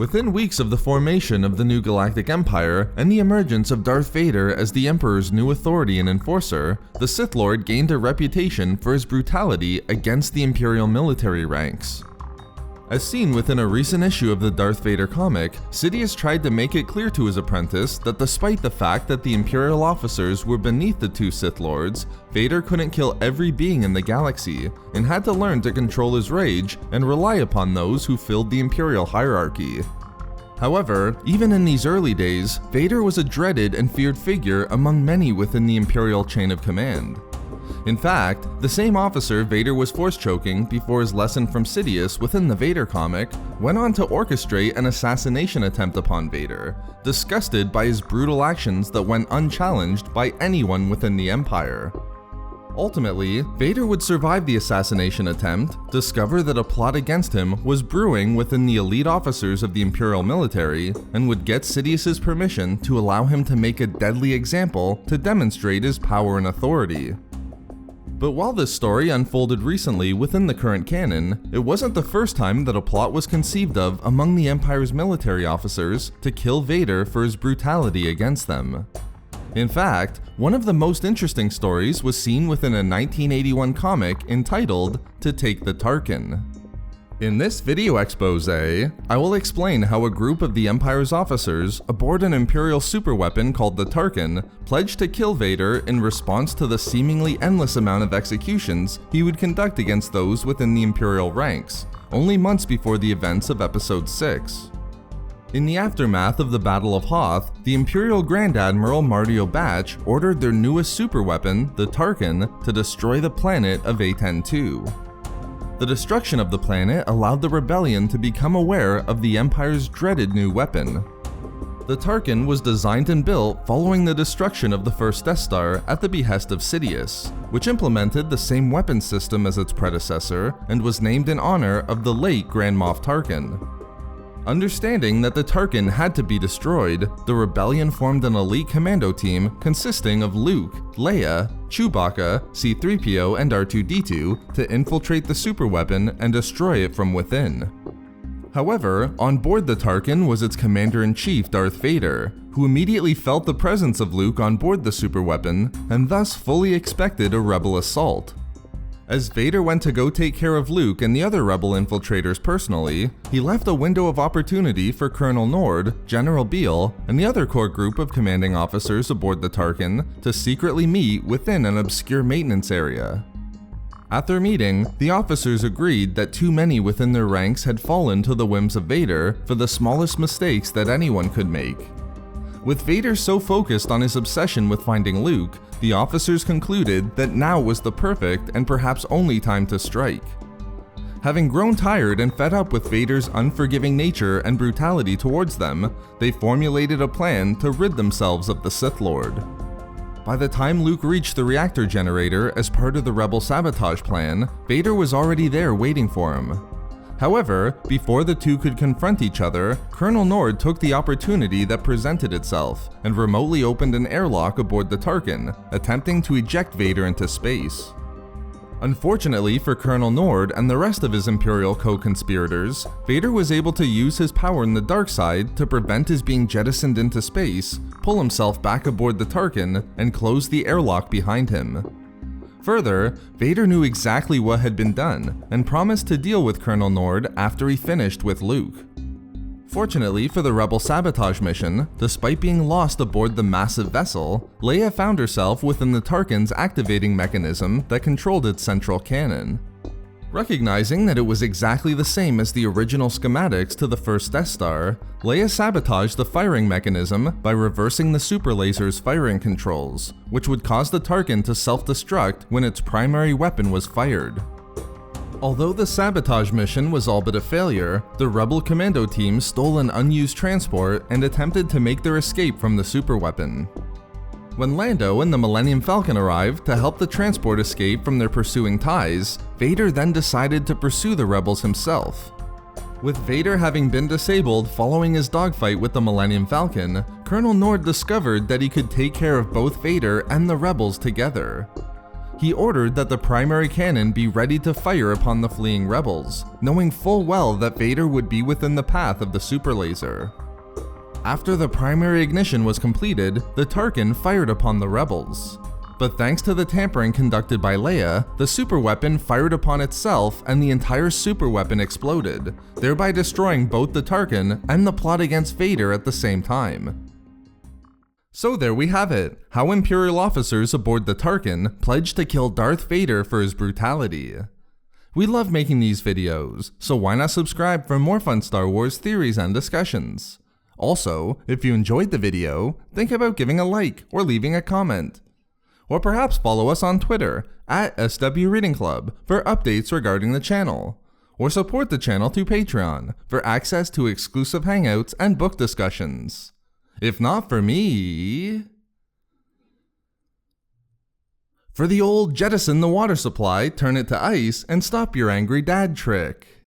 Within weeks of the formation of the new Galactic Empire and the emergence of Darth Vader as the Emperor's new authority and enforcer, the Sith Lord gained a reputation for his brutality against the Imperial military ranks. As seen within a recent issue of the Darth Vader comic, Sidious tried to make it clear to his apprentice that despite the fact that the Imperial officers were beneath the two Sith Lords, Vader couldn't kill every being in the galaxy, and had to learn to control his rage and rely upon those who filled the Imperial hierarchy. However, even in these early days, Vader was a dreaded and feared figure among many within the Imperial chain of command. In fact, the same officer Vader was force choking before his lesson from Sidious within the Vader comic went on to orchestrate an assassination attempt upon Vader, disgusted by his brutal actions that went unchallenged by anyone within the Empire. Ultimately, Vader would survive the assassination attempt, discover that a plot against him was brewing within the elite officers of the Imperial military, and would get Sidious's permission to allow him to make a deadly example to demonstrate his power and authority. But while this story unfolded recently within the current canon, it wasn't the first time that a plot was conceived of among the Empire's military officers to kill Vader for his brutality against them. In fact, one of the most interesting stories was seen within a 1981 comic entitled "To Take the Tarkin." In this video expose, I will explain how a group of the Empire's officers aboard an Imperial superweapon called the Tarkin pledged to kill Vader in response to the seemingly endless amount of executions he would conduct against those within the Imperial ranks, only months before the events of Episode 6. In the aftermath of the Battle of Hoth, the Imperial Grand Admiral Mardio Bach ordered their newest superweapon, the Tarkin, to destroy the planet of A-10-2. The destruction of the planet allowed the rebellion to become aware of the Empire's dreaded new weapon. The Tarkin was designed and built following the destruction of the first Death Star at the behest of Sidious, which implemented the same weapon system as its predecessor and was named in honor of the late Grand Moff Tarkin. Understanding that the Tarkin had to be destroyed, the rebellion formed an elite commando team consisting of Luke, Leia, Chewbacca, C-3PO, and R2-D2 to infiltrate the superweapon and destroy it from within. However, on board the Tarkin was its commander-in-chief Darth Vader, who immediately felt the presence of Luke on board the superweapon and thus fully expected a rebel assault. As Vader went to go take care of Luke and the other rebel infiltrators personally, he left a window of opportunity for Colonel Nord, General Beale, and the other core group of commanding officers aboard the Tarkin to secretly meet within an obscure maintenance area. At their meeting, the officers agreed that too many within their ranks had fallen to the whims of Vader for the smallest mistakes that anyone could make. With Vader so focused on his obsession with finding Luke, the officers concluded that now was the perfect and perhaps only time to strike. Having grown tired and fed up with Vader's unforgiving nature and brutality towards them, they formulated a plan to rid themselves of the Sith Lord. By the time Luke reached the reactor generator as part of the rebel sabotage plan, Vader was already there waiting for him. However, before the two could confront each other, Colonel Nord took the opportunity that presented itself and remotely opened an airlock aboard the Tarkin, attempting to eject Vader into space. Unfortunately for Colonel Nord and the rest of his Imperial co-conspirators, Vader was able to use his power in the dark side to prevent his being jettisoned into space, pull himself back aboard the Tarkin, and close the airlock behind him. Further, Vader knew exactly what had been done, and promised to deal with Colonel Nord after he finished with Luke. Fortunately for the rebel sabotage mission, despite being lost aboard the massive vessel, Leia found herself within the Tarkin's activating mechanism that controlled its central cannon. Recognizing that it was exactly the same as the original schematics to the first Death Star, Leia sabotaged the firing mechanism by reversing the super laser's firing controls, which would cause the Tarkin to self-destruct when its primary weapon was fired. Although the sabotage mission was all but a failure, the rebel commando team stole an unused transport and attempted to make their escape from the superweapon. When Lando and the Millennium Falcon arrived to help the transport escape from their pursuing TIEs, Vader then decided to pursue the rebels himself. With Vader having been disabled following his dogfight with the Millennium Falcon, Colonel Nord discovered that he could take care of both Vader and the rebels together. he ordered that the primary cannon be ready to fire upon the fleeing rebels, knowing full well that Vader would be within the path of the super laser. After the primary ignition was completed, the Tarkin fired upon the rebels. But thanks to the tampering conducted by Leia, the superweapon fired upon itself and the entire superweapon exploded, thereby destroying both the Tarkin and the plot against Vader at the same time. So there we have it, how Imperial officers aboard the Tarkin pledged to kill Darth Vader for his brutality. We love making these videos, so why not subscribe for more fun Star Wars theories and discussions. Also, if you enjoyed the video, think about giving a like or leaving a comment. Or perhaps follow us on Twitter at SW Reading Club for updates regarding the channel. Or support the channel through Patreon for access to exclusive hangouts and book discussions. If not for me... For the old jettison the water supply, turn it to ice, and stop your angry dad trick.